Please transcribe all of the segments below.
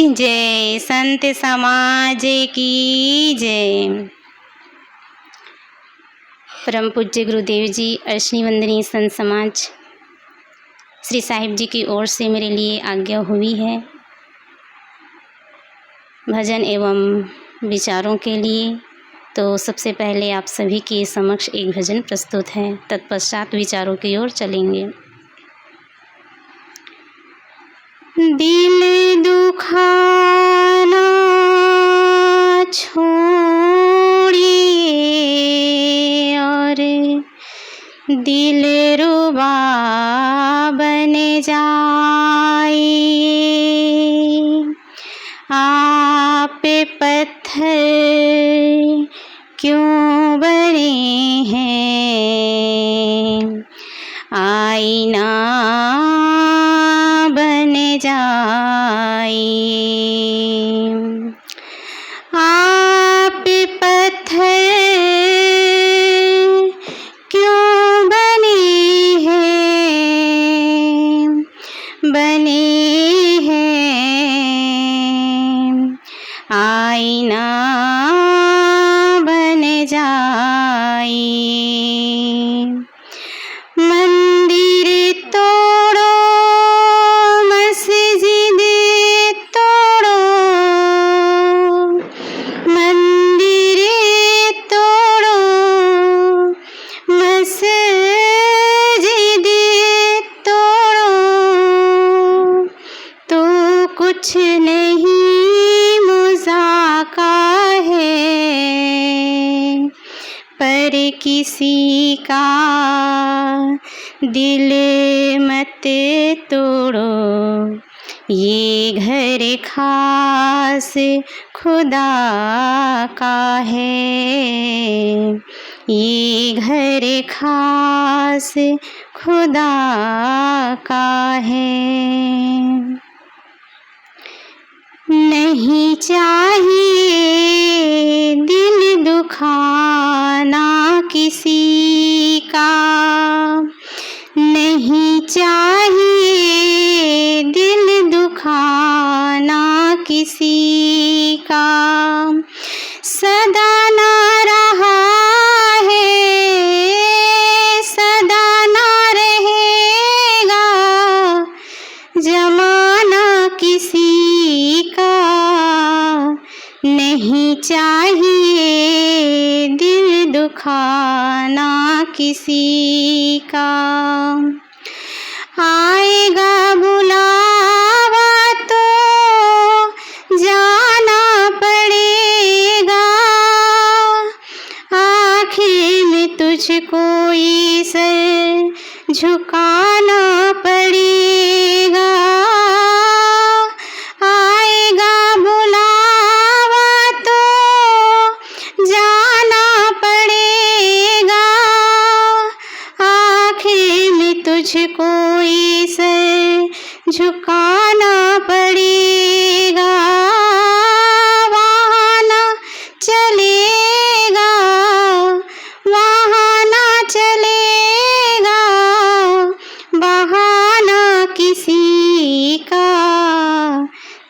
जय, संत समाज की जय। परम पूज्य गुरुदेव जी, अर्शनी वंदनीय संत समाज, श्री साहिब जी की ओर से मेरे लिए आज्ञा हुई है भजन एवं विचारों के लिए। तो सबसे पहले आप सभी के समक्ष एक भजन प्रस्तुत है, तत्पश्चात विचारों की ओर चलेंगे। दिल दुखाना छोड़िए और दिल रुबा बन जाइए। आप पत्थर क्यों बने हैं, आईना बन जाइए। आप पत्थर क्यों बने हैं, आईना बन जाइए। मंदिर तोड़ो, मस्जिद तोड़ो, मंदिर तोड़ो, मस्जिद तोड़ो, तो कुछ नहीं मुज़ाका है, पर किसी का दिल मत तोड़ो। ये घर खास खुदा का है, ये घर खास खुदा का है। नहीं चाहिए दिल दुखाना किसी का, नहीं चाहिए दिल दुखाना किसी का। सदा ना रहा है, सदा ना रहेगा जमाना किसी का। नहीं चाहिए दिल दुखाना किसी का। आएगा बुलावा तो जाना पड़ेगा, आखिर में तुझको ही सर झुकाना पड़ेगा। आएगा बुलावा तो जाना पड़ेगा, आखिर में तुझको ही सर झुकाना पड़ेगा। वहाँ ना चलेगा, वहाँ ना चलेगा बहाना किसी का।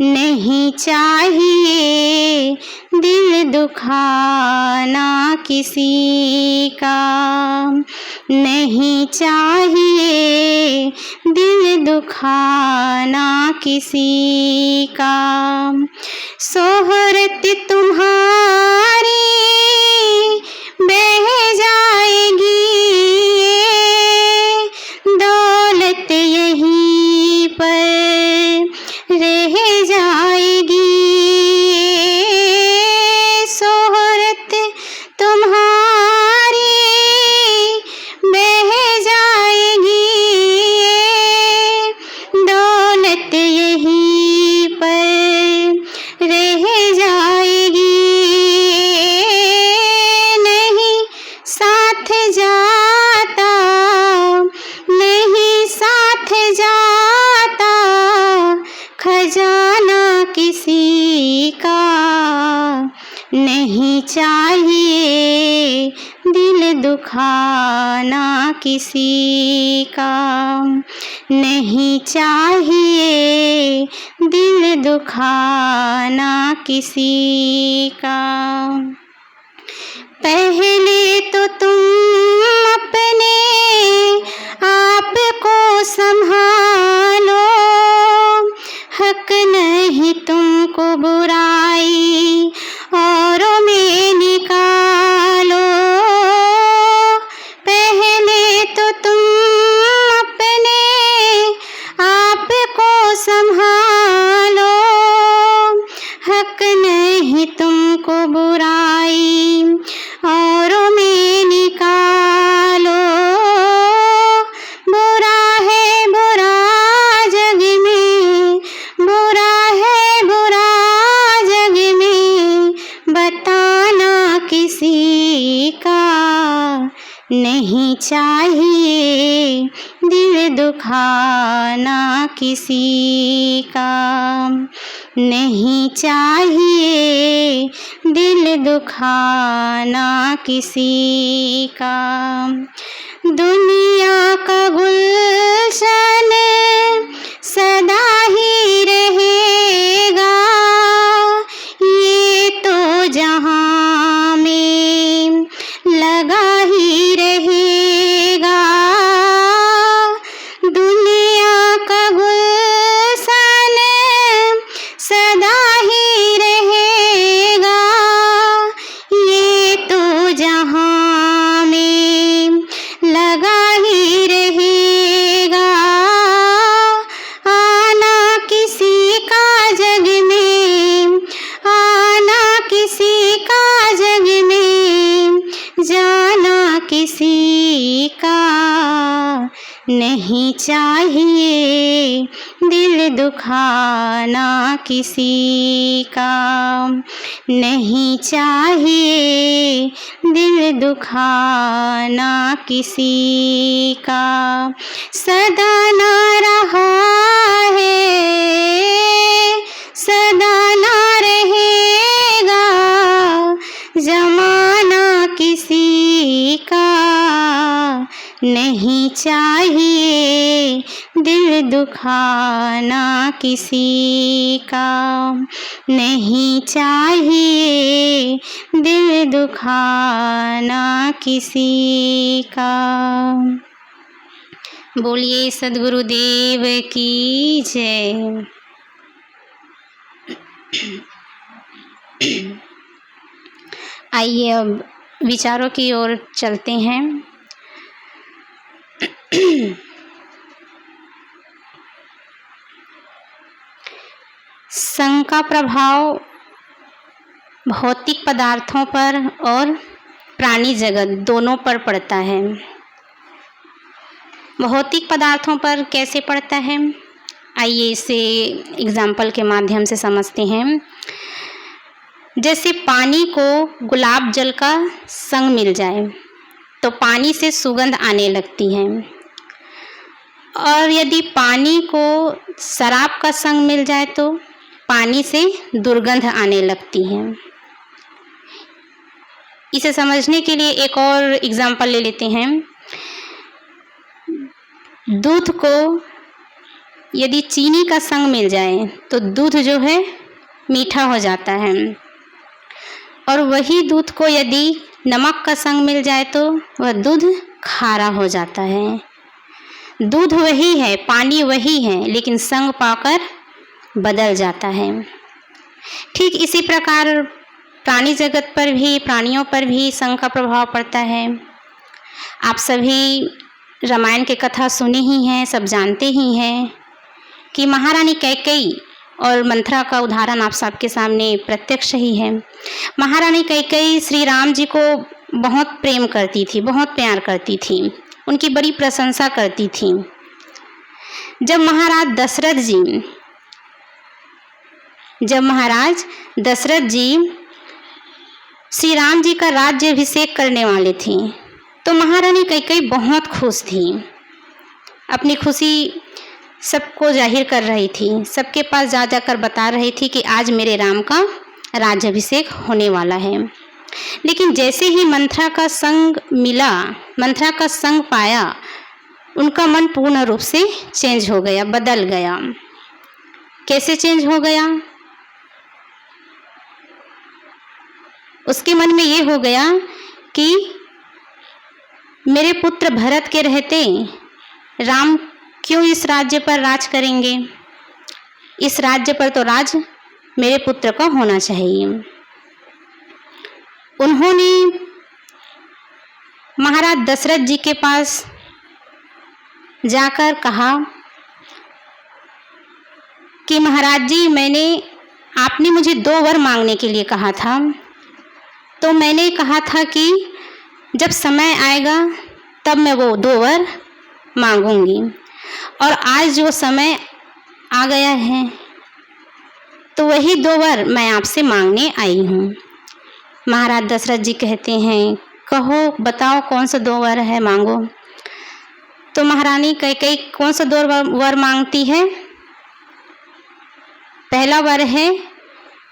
नहीं चाहिए दिल दुखाना किसी का, नहीं चाहिए दिल दुखाना किसी का। शोहरत तुम्हारी बह जाएगी, दौलत यहीं पर रह जाएगी। शोहरत तुम्हारी बह जाएगी, दौलत यहीं पर रह जाएगी। नहीं साथ जाता, नहीं साथ जाता खजाना किसी का। नहीं चाहिए दिल दुखाना किसी का, नहीं चाहिए दिल दुखाना किसी का। पहले तो तुम अपने आप को संभालो, हक नहीं तुमको बुराई औरों में निकालो। पहले तो तुम अपने आप को संभालो, हक नहीं तुमको बुराई औरों में निकालो। बुरा है बुरा जग में, बुरा है बुरा जग में, बताना किसी का। नहीं चाहिए दिल दुखाना किसी का, नहीं चाहिए दिल दुखाना किसी का। दुनिया का गुलशन सदा ही रहेगा, ये तो जहां में लगा ही रहेगा। दुनिया का गुलशन सदा ही रहेगा, ये तो जहां में लगा ही रहेगा। आना किसी का जग में, आना किसी का जग में, जाना किसी का। नहीं चाहिए दिल दुखाना किसी का, नहीं चाहिए दिल दुखाना किसी का। सदा ना रहा है, सदा ना रहेगा, जमाना किसी का। नहीं चाहिए दिल दुखाना किसी का, नहीं चाहिए दिल दुखाना किसी का। बोलिए सद्गुरुदेव की जय। आइए अब विचारों की ओर चलते हैं। संग का प्रभाव भौतिक पदार्थों पर और प्राणी जगत दोनों पर पड़ता है। भौतिक पदार्थों पर कैसे पड़ता है, आइए इसे एग्जाम्पल के माध्यम से समझते हैं। जैसे पानी को गुलाब जल का संग मिल जाए तो पानी से सुगंध आने लगती है, और यदि पानी को शराब का संग मिल जाए तो पानी से दुर्गंध आने लगती है। इसे समझने के लिए एक और एग्जाम्पल ले लेते हैं। दूध को यदि चीनी का संग मिल जाए तो दूध जो है मीठा हो जाता है, और वही दूध को यदि नमक का संग मिल जाए तो वह दूध खारा हो जाता है। दूध वही है, पानी वही है, लेकिन संग पाकर बदल जाता है। ठीक इसी प्रकार प्राणी जगत पर भी, प्राणियों पर भी संग का प्रभाव पड़ता है। आप सभी रामायण की कथा सुनी ही हैं, सब जानते ही हैं कि महारानी कैकेयी और मंथरा का उदाहरण आप सबके सामने प्रत्यक्ष ही है। महारानी कैकेयी श्री राम जी को बहुत प्रेम करती थी, बहुत प्यार करती थी, उनकी बड़ी प्रशंसा करती थी। जब महाराज दशरथ जी श्री राम जी का राज्याभिषेक करने वाले थे तो महारानी कैकेयी बहुत खुश थी। अपनी खुशी सबको जाहिर कर रही थी, सबके पास जा जाकर बता रही थी कि आज मेरे राम का राज्याभिषेक होने वाला है। लेकिन जैसे ही मंथरा का संग मिला, मंथरा का संग पाया, उनका मन पूर्ण रूप से चेंज हो गया, बदल गया। कैसे चेंज हो गया? उसके मन में ये हो गया कि मेरे पुत्र भरत के रहते राम क्यों इस राज्य पर राज करेंगे? इस राज्य पर तो राज मेरे पुत्र का होना चाहिए। उन्होंने महाराज दशरथ जी के पास जाकर कहा कि महाराज जी, आपने मुझे 2 वर मांगने के लिए कहा था, तो मैंने कहा था कि जब समय आएगा तब मैं वो 2 वर मांगूंगी, और आज जो समय आ गया है तो वही 2 वर मैं आपसे मांगने आई हूँ। महाराज दशरथ जी कहते हैं, कहो बताओ कौन सा 2 वर है, मांगो। तो महारानी कैकेयी कौन सा 2 वर मांगती है? पहला वर है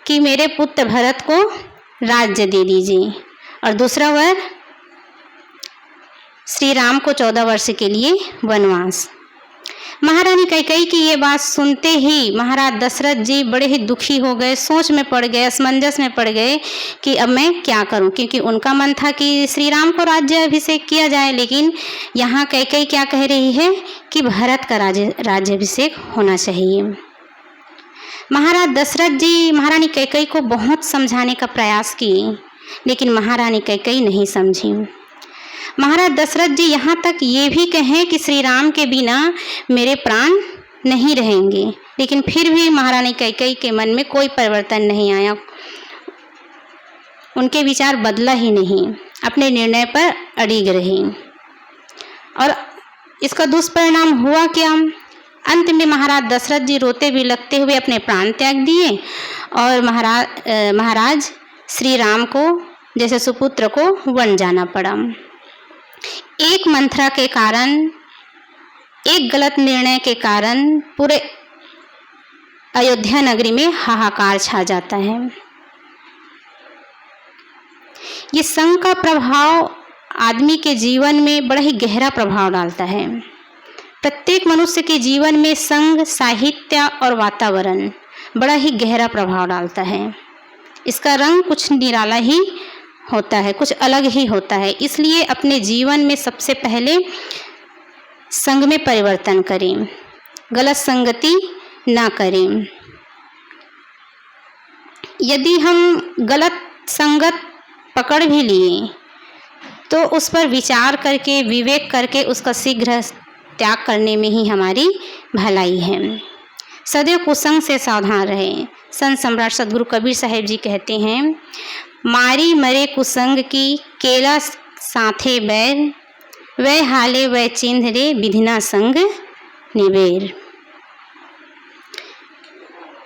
कि मेरे पुत्र भरत को राज्य दे दीजिए, और दूसरा वर श्री राम को 14 वर्ष के लिए वनवास। महारानी कैकेयी की ये बात सुनते ही महाराज दशरथ जी बड़े ही दुखी हो गए, सोच में पड़ गए, असमंजस में पड़ गए कि अब मैं क्या करूं, क्योंकि उनका मन था कि श्री राम को राज्य अभिषेक किया जाए, लेकिन यहाँ कैकेयी क्या कह रही है कि भरत का राज्याभिषेक होना चाहिए। महाराज दशरथ जी महारानी कैकेयी को बहुत समझाने का प्रयास किए, लेकिन महारानी कैकेयी नहीं समझी। महाराज दशरथ जी यहाँ तक ये भी कहें कि श्री राम के बिना मेरे प्राण नहीं रहेंगे, लेकिन फिर भी महारानी कैकेयी के मन में कोई परिवर्तन नहीं आया, उनके विचार बदला ही नहीं, अपने निर्णय पर अड़िग रही। और इसका दुष्परिणाम हुआ क्या? अंत में महाराज दशरथ जी रोते बिलखते हुए अपने प्राण त्याग दिए, और महाराज श्री राम को जैसे सुपुत्र को वन जाना पड़ा। एक मंत्रा के कारण, एक गलत निर्णय के कारण पूरे अयोध्या नगरी में हाहाकार छा जाता है। ये संग का प्रभाव आदमी के जीवन में बड़ा ही गहरा प्रभाव डालता है। प्रत्येक मनुष्य के जीवन में संग, साहित्य और वातावरण बड़ा ही गहरा प्रभाव डालता है। इसका रंग कुछ निराला ही होता है, कुछ अलग ही होता है। इसलिए अपने जीवन में सबसे पहले संग में परिवर्तन करें, गलत संगति ना करें। यदि हम गलत संगत पकड़ भी लिए तो उस पर विचार करके, विवेक करके उसका शीघ्र त्याग करने में ही हमारी भलाई है। सदैव कुसंग से सावधान रहें। संत सम्राट सदगुरु कबीर साहिब जी कहते हैं, मारी मरे कुसंग की केला साथे बैर, वह हाले वह चिन्ह रे विधिना संग निबेर।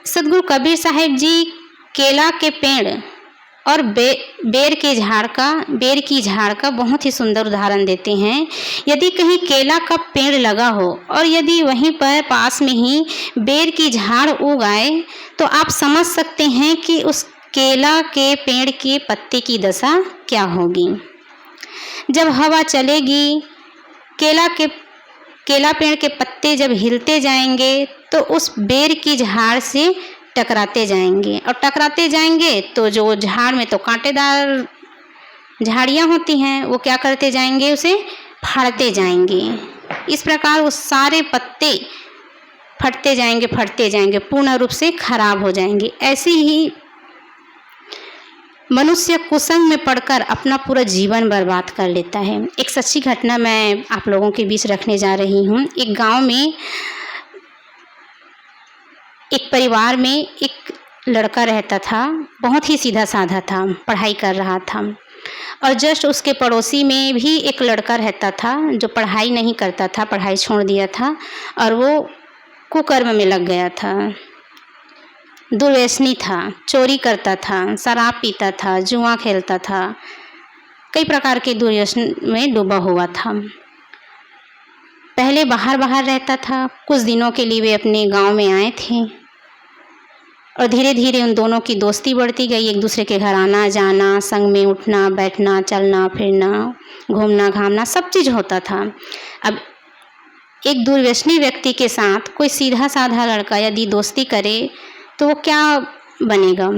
सदगुरु कबीर साहिब जी केला के पेड़ और बेर की झाड़ का बहुत ही सुंदर उदाहरण देते हैं। यदि कहीं केला का पेड़ लगा हो और यदि वहीं पर पास में ही बेर की झाड़ उग आए तो आप समझ सकते हैं कि उस केला के पेड़ के पत्ते की दशा क्या होगी। जब हवा चलेगी, केला पेड़ के पत्ते जब हिलते जाएंगे तो उस बेर की झाड़ से टकराते जाएंगे, और टकराते जाएंगे तो जो झाड़ में तो कांटेदार झाड़ियाँ होती हैं वो क्या करते जाएंगे, उसे फाड़ते जाएंगे। इस प्रकार वो सारे पत्ते फटते जाएंगे, पूर्ण रूप से खराब हो जाएंगे। ऐसे ही मनुष्य कुसंग में पड़कर अपना पूरा जीवन बर्बाद कर लेता है। एक सच्ची घटना मैं आप लोगों के बीच रखने जा रही हूँ। एक गांव में एक परिवार में एक लड़का रहता था, बहुत ही सीधा साधा था, पढ़ाई कर रहा था। और जस्ट उसके पड़ोसी में भी एक लड़का रहता था जो पढ़ाई नहीं करता था, पढ़ाई छोड़ दिया था और वो कुकर्म में लग गया था, दुर्व्यसनी था, चोरी करता था, शराब पीता था, जुआ खेलता था, कई प्रकार के दुर्व्यसन में डूबा हुआ था। पहले बाहर रहता था, कुछ दिनों के लिए वे अपने गांव में आए थे और धीरे धीरे उन दोनों की दोस्ती बढ़ती गई। एक दूसरे के घर आना जाना, संग में उठना बैठना, चलना फिरना, घूमना घामना, सब चीज़ होता था। अब एक दुर्व्यसनी व्यक्ति के साथ कोई सीधा साधा लड़का यदि दोस्ती करे तो वो क्या बनेगा?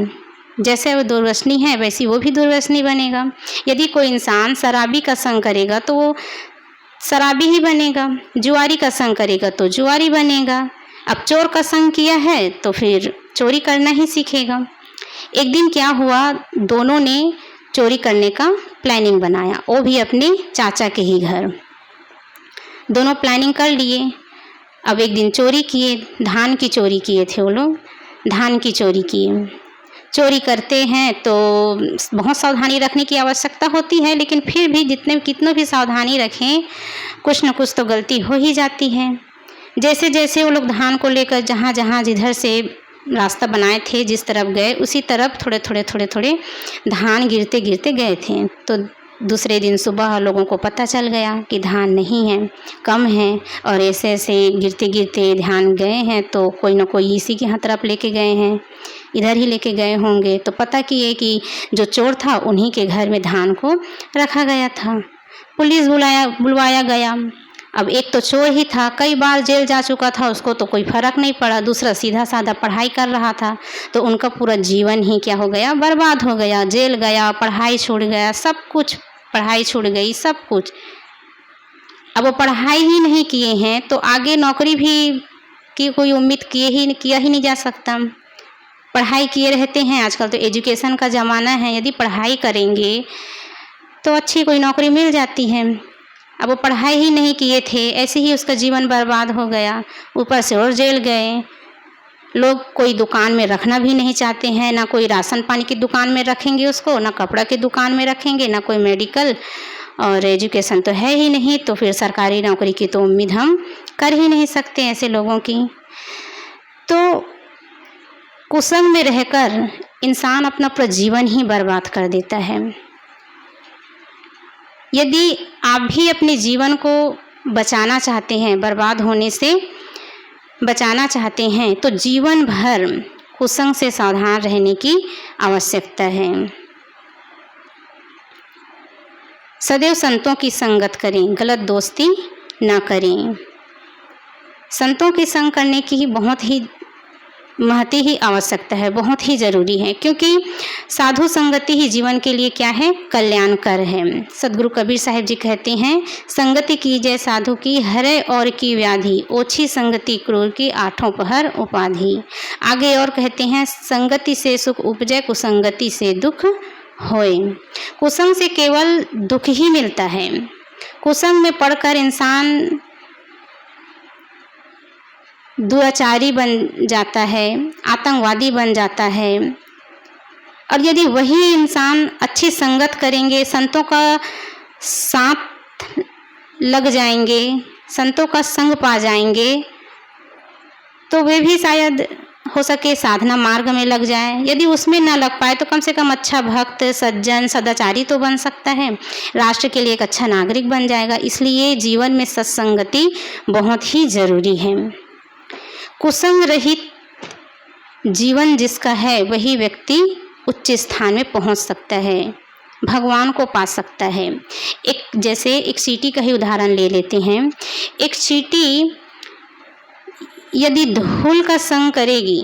जैसे वो दुर्व्यसनी है वैसी वो भी दुर्व्यसनी बनेगा। यदि कोई इंसान शराबी का संग करेगा तो वो शराबी ही बनेगा, जुआरी का संग करेगा तो जुआरी बनेगा। अब चोर का संग किया है तो फिर चोरी करना ही सीखेगा। एक दिन क्या हुआ, दोनों ने चोरी करने का प्लानिंग बनाया, वो भी अपने चाचा के ही घर। दोनों प्लानिंग कर लिए। अब एक दिन चोरी किए, धान की चोरी किए थे वो लोग, धान की चोरी किए। चोरी करते हैं तो बहुत सावधानी रखने की आवश्यकता होती है, लेकिन फिर भी कितनों भी सावधानी रखें कुछ न कुछ तो गलती हो ही जाती है। जैसे जैसे वो लोग धान को लेकर जहाँ जहाँ जिधर से रास्ता बनाए थे, जिस तरफ गए उसी तरफ थोड़े थोड़े धान गिरते गिरते गए थे। तो दूसरे दिन सुबह लोगों को पता चल गया कि धान नहीं है, कम है, और ऐसे ऐसे गिरते गिरते धान गए हैं तो कोई न कोई इसी के यहाँ तरफ लेके गए हैं, इधर ही लेके गए होंगे। तो पता किए कि जो चोर था उन्हीं के घर में धान को रखा गया था। पुलिस बुलवाया गया। अब एक तो चोर ही था, कई बार जेल जा चुका था, उसको तो कोई फ़र्क नहीं पड़ा। दूसरा सीधा साधा पढ़ाई कर रहा था, तो उनका पूरा जीवन ही क्या हो गया, बर्बाद हो गया। जेल गया, पढ़ाई छूट गया, सब कुछ, पढ़ाई छूट गई, सब कुछ। अब वो पढ़ाई ही नहीं किए हैं तो आगे नौकरी भी की कोई उम्मीद किया ही नहीं जा सकता। पढ़ाई किए रहते हैं, आजकल तो एजुकेशन का ज़माना है, यदि पढ़ाई करेंगे तो अच्छी कोई नौकरी मिल जाती है। अब वो पढ़ाई ही नहीं किए थे, ऐसे ही उसका जीवन बर्बाद हो गया। ऊपर से और जेल गए। लोग कोई दुकान में रखना भी नहीं चाहते हैं, ना कोई राशन पानी की दुकान में रखेंगे उसको, ना कपड़ा की दुकान में रखेंगे, ना कोई मेडिकल, और एजुकेशन तो है ही नहीं, तो फिर सरकारी नौकरी की तो उम्मीद हम कर ही नहीं सकते ऐसे लोगों की। तो कुसंग में रहकर इंसान अपना पूरा जीवन ही बर्बाद कर देता है। यदि आप भी अपने जीवन को बचाना चाहते हैं, बर्बाद होने से बचाना चाहते हैं, तो जीवन भर कुसंग से सावधान रहने की आवश्यकता है। सदैव संतों की संगत करें, गलत दोस्ती ना करें। संतों की संग करने की बहुत ही महती ही आवश्यकता है, बहुत ही ज़रूरी है, क्योंकि साधु संगति ही जीवन के लिए क्या है, कल्याणकर है। सदगुरु कबीर साहिब जी कहते हैं, संगति कीजिए साधु की, हरे और की व्याधि, ओछी संगति क्रूर की, आठों पहर उपाधि। आगे और कहते हैं, संगति से सुख उपजे, कुसंगति से दुख होए। कुसंग से केवल दुख ही मिलता है। कुसंग में पढ़कर इंसान दुराचारी बन जाता है, आतंकवादी बन जाता है। और यदि वही इंसान अच्छी संगत करेंगे, संतों का साथ लग जाएंगे, संतों का संग पा जाएंगे, तो वे भी शायद हो सके साधना मार्ग में लग जाए। यदि उसमें ना लग पाए तो कम से कम अच्छा भक्त, सज्जन, सदाचारी तो बन सकता है, राष्ट्र के लिए एक अच्छा नागरिक बन जाएगा। इसलिए जीवन में सत्संगति बहुत ही ज़रूरी है। कुसंग रहित जीवन जिसका है वही व्यक्ति उच्च स्थान में पहुंच सकता है, भगवान को पा सकता है। एक चींटी का ही उदाहरण ले लेते हैं। एक चींटी यदि धूल का संग करेगी,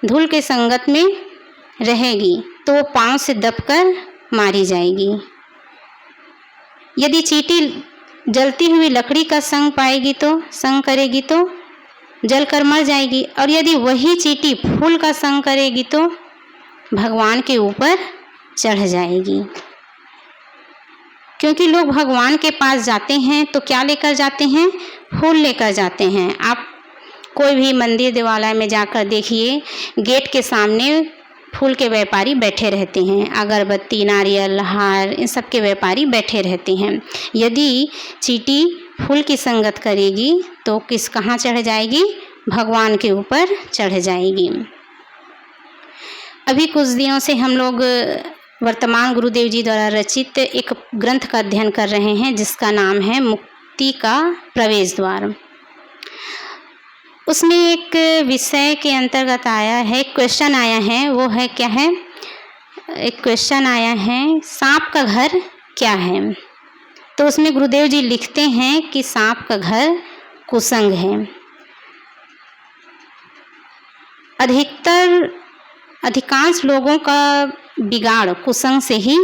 धूल के संगत में रहेगी, तो वो पांव से दबकर मारी जाएगी। यदि चींटी जलती हुई लकड़ी का संग करेगी तो जलकर मर जाएगी। और यदि वही चींटी फूल का संग करेगी तो भगवान के ऊपर चढ़ जाएगी। क्योंकि लोग भगवान के पास जाते हैं तो क्या लेकर जाते हैं, फूल लेकर जाते हैं। आप कोई भी मंदिर देवालय में जाकर देखिए, गेट के सामने फूल के व्यापारी बैठे रहते हैं, अगरबत्ती, नारियल, हार, इन सब के व्यापारी बैठे रहते हैं। यदि चींटी फूल की संगत करेगी तो कहाँ चढ़ जाएगी, भगवान के ऊपर चढ़ जाएगी। अभी कुछ दिनों से हम लोग वर्तमान गुरुदेव जी द्वारा रचित एक ग्रंथ का अध्ययन कर रहे हैं, जिसका नाम है मुक्ति का प्रवेश द्वार। उसमें एक विषय के अंतर्गत आया है, क्वेश्चन आया है, वो है क्या है, एक क्वेश्चन आया है, सांप का घर क्या है। तो उसमें गुरुदेव जी लिखते हैं कि सांप का घर कुसंग है। अधिकांश लोगों का बिगाड़ कुसंग से ही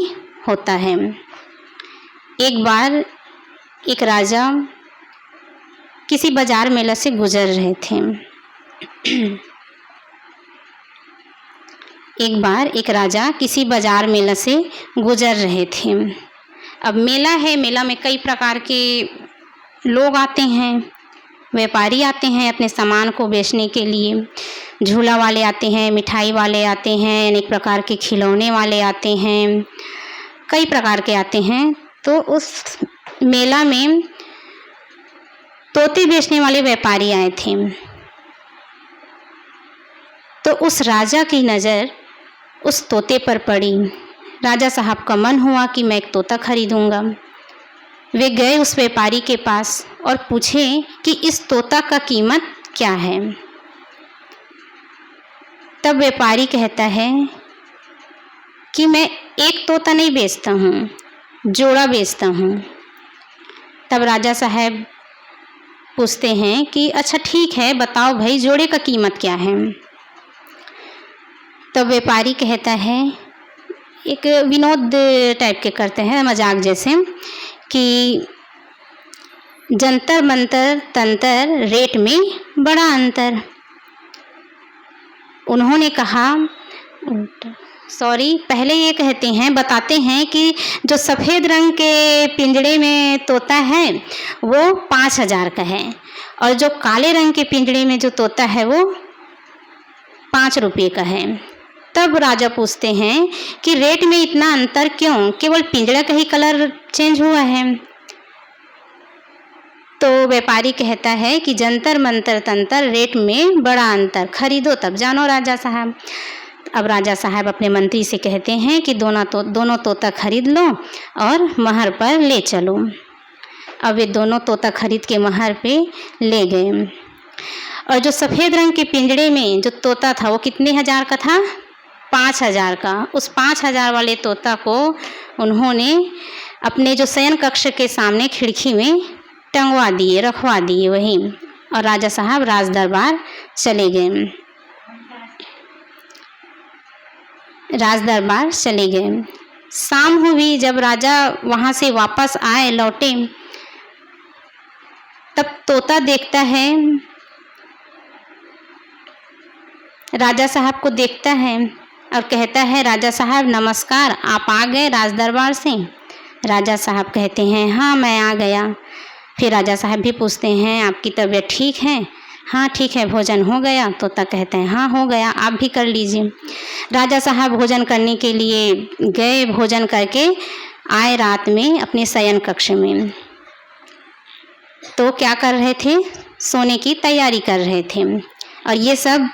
होता है। एक बार एक राजा किसी बाजार मेला से गुजर रहे थे। एक बार एक राजा किसी बाजार मेला से गुजर रहे थे। अब मेला है, मेला में कई प्रकार के लोग आते हैं, व्यापारी आते हैं अपने सामान को बेचने के लिए। झूला वाले आते हैं, मिठाई वाले आते हैं, अनेक प्रकार के खिलौने वाले आते हैं, कई प्रकार के आते हैं। तो उस मेला में तोते बेचने वाले व्यापारी आए थे। तो उस राजा की नज़र उस तोते पर पड़ी। राजा साहब का मन हुआ कि मैं एक तोता खरीदूंगा। वे गए उस व्यापारी के पास और पूछे कि इस तोता का कीमत क्या है। तब व्यापारी कहता है कि मैं एक तोता नहीं बेचता हूँ, जोड़ा बेचता हूँ। तब राजा साहब पूछते हैं कि अच्छा ठीक है, बताओ भाई जोड़े का कीमत क्या है। तब व्यापारी कहता है, एक विनोद टाइप के करते हैं, मजाक जैसे, कि जंतर मंतर तंतर रेट में बड़ा अंतर। उन्होंने कहा पहले ये कहते हैं, बताते हैं कि जो सफ़ेद रंग के पिंजड़े में तोता है वो 5,000 का है, और जो काले रंग के पिंजड़े में जो तोता है वो 5 रुपये का है। तब राजा पूछते हैं कि रेट में इतना अंतर क्यों, केवल पिंजड़ा का ही कलर चेंज हुआ है। तो व्यापारी कहता है कि जंतर मंतर तंतर रेट में बड़ा अंतर, खरीदो तब जानो राजा साहब। अब राजा साहब अपने मंत्री से कहते हैं कि दोनों तोता खरीद लो और महर पर ले चलो। अब वे दोनों तोता खरीद के महर पे ले गए। और जो सफ़ेद रंग के पिंजड़े में जो तोता था वो कितने हज़ार का था, 5,000 का। उस 5,000 वाले तोता को उन्होंने अपने जो शयन कक्ष के सामने खिड़की में टंगवा दिए, रखवा दिए वहीं, और राजा साहब राज दरबार चले गए। राज दरबार चले गए। शाम हुई, जब राजा वहाँ से वापस आए, लौटे, तब तोता देखता है, राजा साहब को देखता है और कहता है, राजा साहब नमस्कार, आप आ गए राज दरबार से। राजा साहब कहते हैं, हाँ मैं आ गया। फिर राजा साहब भी पूछते हैं, आपकी तबीयत ठीक है? हाँ ठीक है। भोजन हो गया? तोता कहते हैं, हाँ हो गया, आप भी कर लीजिए। राजा साहब भोजन करने के लिए गए, भोजन करके आए रात में अपने शयन कक्ष में। तो क्या कर रहे थे, सोने की तैयारी कर रहे थे, और ये सब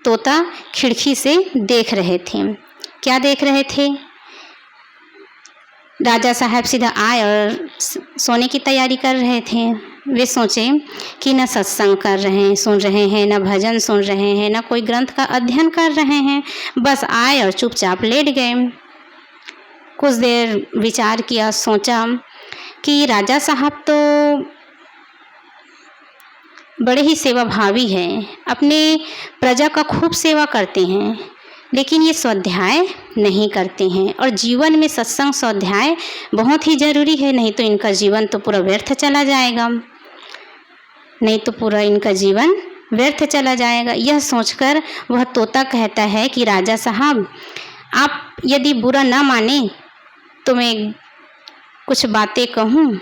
तोता खिड़की से देख रहे थे। क्या देख रहे थे, राजा साहब सीधा आए और सोने की तैयारी कर रहे थे। वे सोचे कि न सत्संग कर रहे हैं, सुन रहे हैं, न भजन सुन रहे हैं, न कोई ग्रंथ का अध्ययन कर रहे हैं, बस आए और चुपचाप लेट गए। कुछ देर विचार किया, सोचा कि राजा साहब तो बड़े ही सेवाभावी हैं, अपने प्रजा का खूब सेवा करते हैं, लेकिन ये स्वाध्याय नहीं करते हैं। और जीवन में सत्संग स्वाध्याय बहुत ही ज़रूरी है, नहीं तो इनका जीवन तो पूरा व्यर्थ चला जाएगा, नहीं तो पूरा इनका जीवन व्यर्थ चला जाएगा। यह सोचकर वह तोता कहता है कि राजा साहब आप यदि बुरा ना माने तो मैं कुछ बातें कहूँ।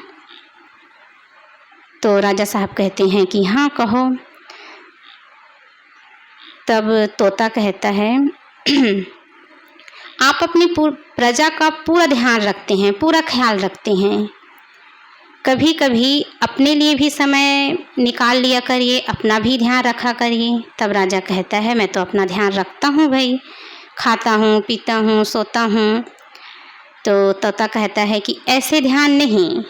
तो राजा साहब कहते हैं कि हाँ कहो। तब तोता कहता है, आप अपनी प्रजा का पूरा ध्यान रखते हैं, पूरा ख्याल रखते हैं, कभी कभी अपने लिए भी समय निकाल लिया करिए, अपना भी ध्यान रखा करिए। तब राजा कहता है, मैं तो अपना ध्यान रखता हूँ भाई, खाता हूँ, पीता हूँ, सोता हूँ। तो तोता कहता है कि ऐसे ध्यान नहीं।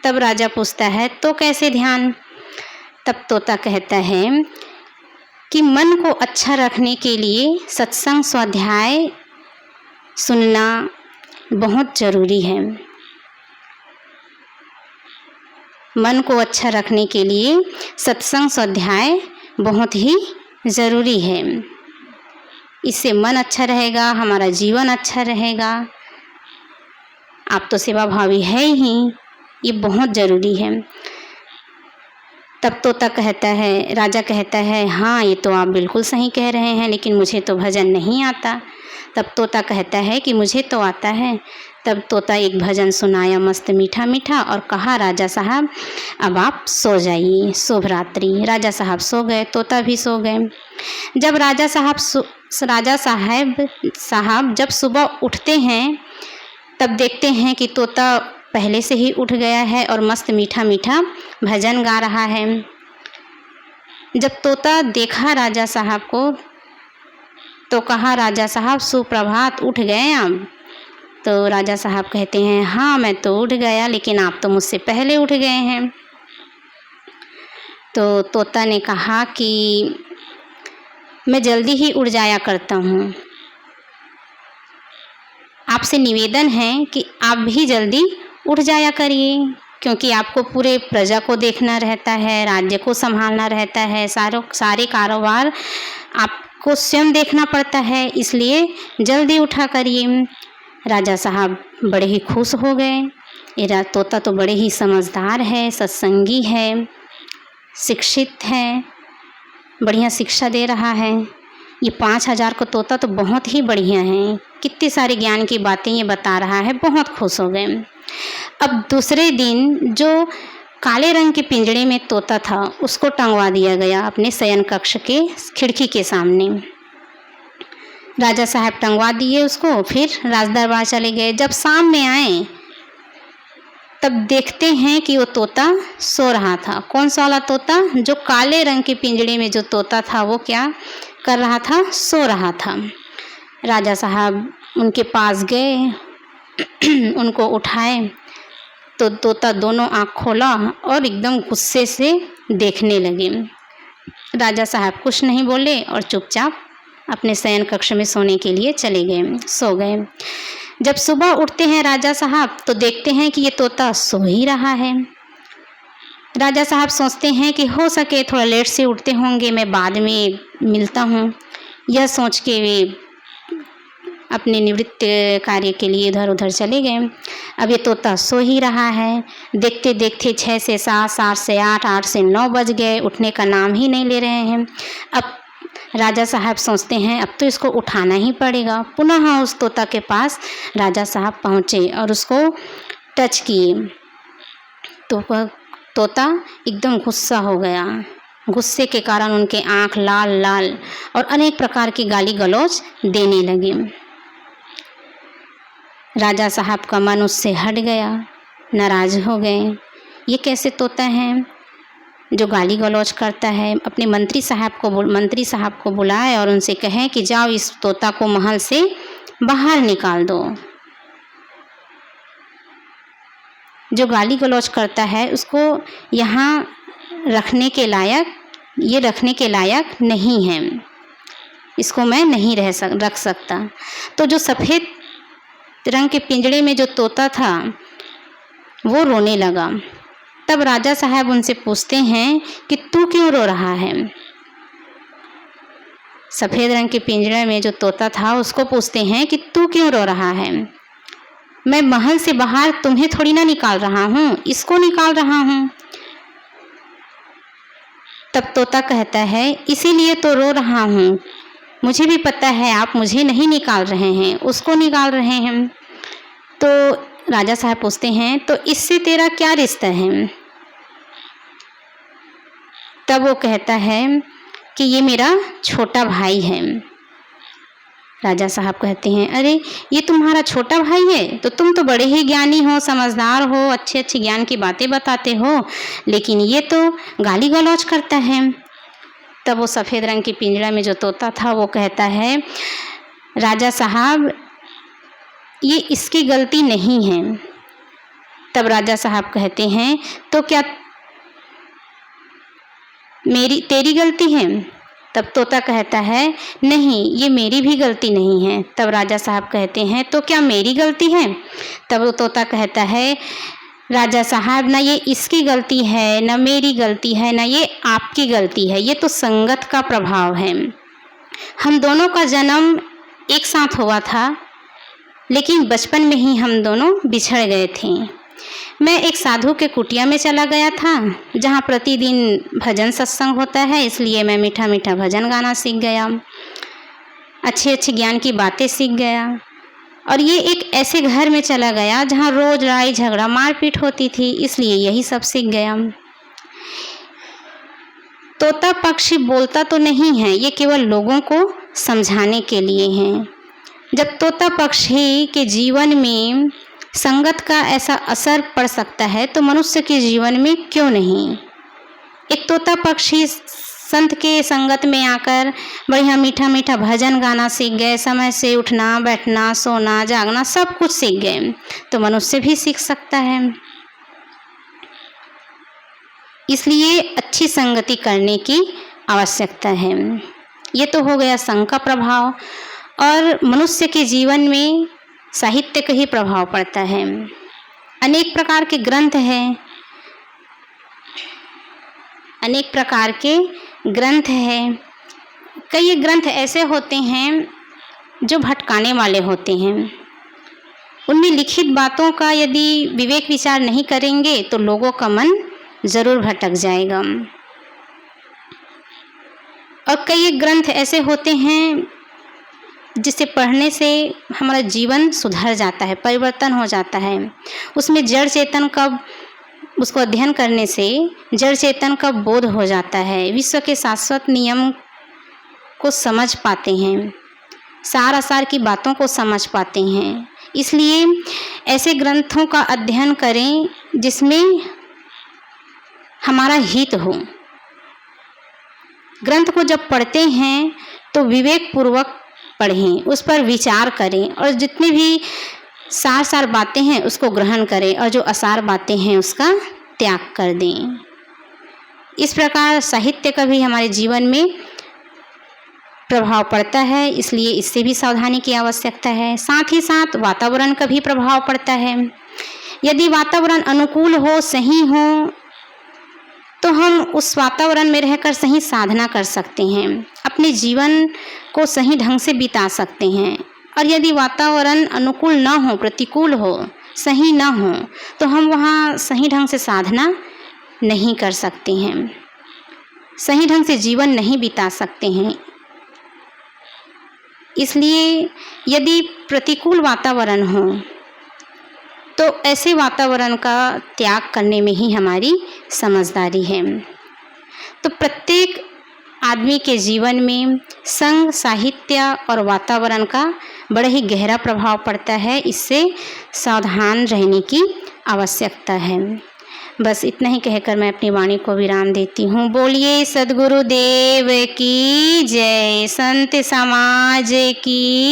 तब राजा पूछता है, तो कैसे ध्यान? तब तोता कहता है कि मन को अच्छा रखने के लिए सत्संग स्वाध्याय सुनना बहुत ज़रूरी है। मन को अच्छा रखने के लिए सत्संग स्वाध्याय बहुत ही ज़रूरी है। इससे मन अच्छा रहेगा, हमारा जीवन अच्छा रहेगा। आप तो सेवा भावी है ही, ये बहुत ज़रूरी है। तब तोता कहता है, राजा कहता है, हाँ ये तो आप बिल्कुल सही कह रहे हैं, लेकिन मुझे तो भजन नहीं आता। तब तोता कहता है कि मुझे तो आता है। तब तोता एक भजन सुनाया मस्त मीठा मीठा और कहा, राजा साहब अब आप सो जाइए, शुभ रात्रि। राजा साहब सो गए, तोता भी सो गए। जब राजा साहब जब सुबह उठते हैं तब देखते हैं कि तोता पहले से ही उठ गया है और मस्त मीठा मीठा भजन गा रहा है। जब तोता देखा राजा साहब को तो कहा, राजा साहब सुप्रभात, उठ गए आप? तो राजा साहब कहते हैं, हाँ मैं तो उठ गया, लेकिन आप तो मुझसे पहले उठ गए हैं। तो तोता ने कहा कि मैं जल्दी ही उठ जाया करता हूँ, आपसे निवेदन है कि आप भी जल्दी उठ जाया करिए, क्योंकि आपको पूरे प्रजा को देखना रहता है, राज्य को संभालना रहता है, सारे कारोबार आपको स्वयं देखना पड़ता है, इसलिए जल्दी उठा करिए। राजा साहब बड़े ही खुश हो गए। ये तोता तो बड़े ही समझदार है, सत्संगी है, शिक्षित है, बढ़िया शिक्षा दे रहा है। ये 5000 का तोता तो बहुत ही बढ़िया है, कितने सारे ज्ञान की बातें ये बता रहा है, बहुत खुश हो गए। अब दूसरे दिन जो काले रंग के पिंजड़े में तोता था उसको टंगवा दिया गया अपने शयन कक्ष के खिड़की के सामने। राजा साहब टंगवा दिए उसको, फिर राज दरबार चले गए। जब शाम में आए तब देखते हैं कि वो तोता सो रहा था। कौन सा वाला तोता? जो काले रंग के पिंजड़े में जो तोता था वो क्या कर रहा था? सो रहा था। राजा साहब उनके पास गए, उनको उठाए तो तोता दोनों आँख खोला और एकदम गुस्से से देखने लगे। राजा साहब कुछ नहीं बोले और चुपचाप अपने शयन कक्ष में सोने के लिए चले गए, सो गए। जब सुबह उठते हैं राजा साहब तो देखते हैं कि ये तोता सो ही रहा है। राजा साहब सोचते हैं कि हो सके थोड़ा लेट से उठते होंगे, मैं बाद में मिलता हूँ। यह सोच के वे अपने निवृत्त कार्य के लिए इधर उधर चले गए। अब ये तोता सो ही रहा है। देखते देखते 6 से 7, 7 से 8, 8 से 9 बज गए, उठने का नाम ही नहीं ले रहे हैं। अब राजा साहब सोचते हैं अब तो इसको उठाना ही पड़ेगा। पुनः उस तोता के पास राजा साहब पहुँचे और उसको टच किए तो तोता एकदम गुस्सा हो गया। गुस्से के कारण उनके आँख लाल लाल और अनेक प्रकार की गाली गलौज देने लगे। राजा साहब का मन उससे हट गया, नाराज हो गए। ये कैसे तोता है जो गाली गलौज करता है? अपने मंत्री साहब को बुलाए और उनसे कहें कि जाओ इस तोता को महल से बाहर निकाल दो। जो गाली गलौज करता है उसको यहाँ रखने के लायक नहीं है, इसको मैं नहीं रख सकता। तो जो सफ़ेद रंग के पिंजड़े में जो तोता था वो रोने लगा। तब राजा साहब उनसे पूछते हैं कि तू क्यों रो रहा है? सफ़ेद रंग के पिंजड़े में जो तोता था उसको पूछते हैं कि तू क्यों रो रहा है? मैं महल से बाहर तुम्हें थोड़ी ना निकाल रहा हूँ, इसको निकाल रहा हूँ। तब तोता कहता है इसीलिए तो रो रहा हूँ, मुझे भी पता है आप मुझे नहीं निकाल रहे हैं, उसको निकाल रहे हैं। तो राजा साहब पूछते हैं तो इससे तेरा क्या रिश्ता है? तब वो कहता है कि ये मेरा छोटा भाई है। राजा साहब कहते हैं अरे ये तुम्हारा छोटा भाई है? तो तुम तो बड़े ही ज्ञानी हो, समझदार हो, अच्छे अच्छे ज्ञान की बातें बताते हो, लेकिन ये तो गाली गलौज करता है। तब वो सफ़ेद रंग के पिंजड़ा में जो तोता था वो कहता है राजा साहब ये इसकी गलती नहीं है। तब राजा साहब कहते हैं तो क्या तेरी गलती है? तब तोता कहता है नहीं ये मेरी भी गलती नहीं है। तब राजा साहब कहते हैं तो क्या मेरी गलती है? तब वो तोता कहता है राजा साहब, ना ये इसकी गलती है, ना मेरी गलती है, ना ये आपकी गलती है, ये तो संगत का प्रभाव है। हम दोनों का जन्म एक साथ हुआ था, लेकिन बचपन में ही हम दोनों बिछड़ गए थे। मैं एक साधु के कुटिया में चला गया था, जहाँ प्रतिदिन भजन सत्संग होता है, इसलिए मैं मीठा मीठा भजन गाना सीख गया, अच्छे अच्छे ज्ञान की बातें सीख गया। और ये एक ऐसे घर में चला गया जहाँ रोज लड़ाई झगड़ा मारपीट होती थी, इसलिए यही सब सीख गया। तोता पक्षी बोलता तो नहीं है, ये केवल लोगों को समझाने के लिए हैं। जब तोता पक्षी के जीवन में संगत का ऐसा असर पड़ सकता है, तो मनुष्य के जीवन में क्यों नहीं। एक तोता पक्षी संत के संगत में आकर बढ़िया मीठा मीठा भजन गाना सीख गए, समय से उठना बैठना सोना जागना सब कुछ सीख गए, तो मनुष्य भी सीख सकता है। इसलिए अच्छी संगति करने की आवश्यकता है। ये तो हो गया संग का प्रभाव। और मनुष्य के जीवन में साहित्य का ही प्रभाव पड़ता है। अनेक प्रकार के ग्रंथ हैं, अनेक प्रकार के ग्रंथ हैं। कई ग्रंथ ऐसे होते हैं जो भटकाने वाले होते हैं। उनमें लिखित बातों का यदि विवेक विचार नहीं करेंगे तो लोगों का मन ज़रूर भटक जाएगा। और कई ग्रंथ ऐसे होते हैं जिसे पढ़ने से हमारा जीवन सुधर जाता है, परिवर्तन हो जाता है। उसमें जड़ चेतन का, उसको अध्ययन करने से जड़ चेतन का बोध हो जाता है, विश्व के शाश्वत नियम को समझ पाते हैं, सार असार की बातों को समझ पाते हैं। इसलिए ऐसे ग्रंथों का अध्ययन करें जिसमें हमारा हित हो। ग्रंथ को जब पढ़ते हैं तो विवेक पूर्वक पढ़ें, उस पर विचार करें, और जितनी भी सार बातें हैं उसको ग्रहण करें, और जो असार बातें हैं उसका त्याग कर दें। इस प्रकार साहित्य का भी हमारे जीवन में प्रभाव पड़ता है, इसलिए इससे भी सावधानी की आवश्यकता है। साथ ही साथ वातावरण का भी प्रभाव पड़ता है। यदि वातावरण अनुकूल हो, सही हो, तो हम उस वातावरण में रहकर सही साधना कर सकते हैं, अपने जीवन को सही ढंग से बिता सकते हैं। और यदि वातावरण अनुकूल न हो, प्रतिकूल हो, सही न हो, तो हम वहाँ सही ढंग से साधना नहीं कर सकते हैं, सही ढंग से जीवन नहीं बिता सकते हैं। इसलिए यदि प्रतिकूल वातावरण हो तो ऐसे वातावरण का त्याग करने में ही हमारी समझदारी है। तो प्रत्येक आदमी के जीवन में संग, साहित्य और वातावरण का बड़ा ही गहरा प्रभाव पड़ता है, इससे सावधान रहने की आवश्यकता है। बस इतना ही कहकर मैं अपनी वाणी को विराम देती हूँ। बोलिए सद्गुरुदेव की जय, संत समाज की